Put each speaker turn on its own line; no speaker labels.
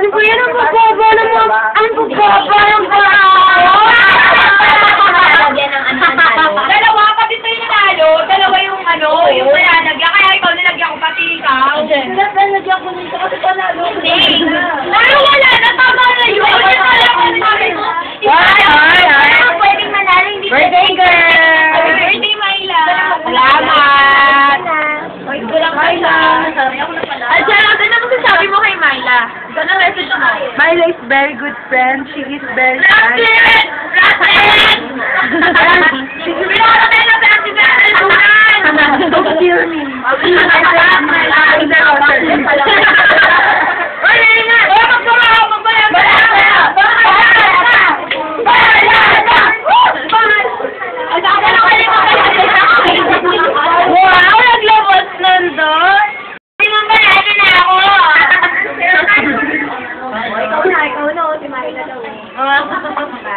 Ano ba yan? Ang bababa naman. Ang bababa ng
Dalawa, pati sa'yo nanalo. Dalawa yung yung nanalagyan. Kaya ikaw nilagyan ko pati ikaw.
Nalagyan ko nito kasi panalo.
Hindi. Pero wala na, tama na yun. Pwedeng manalo, hindi
Birthday girl!
Happy birthday, Myla.
Salamat!
Ito lang, Myla. Ay, Sarah, ano masasabi mo kay Myla? Ito na message mo.
Myla is very good friend. She is very
Rocket! Rocket! Pinaka tayo na president!
Don't kill me.
Wow, naglabas nandun. Hindi mo ba natin na ako? Ikaw na, si Myla daw.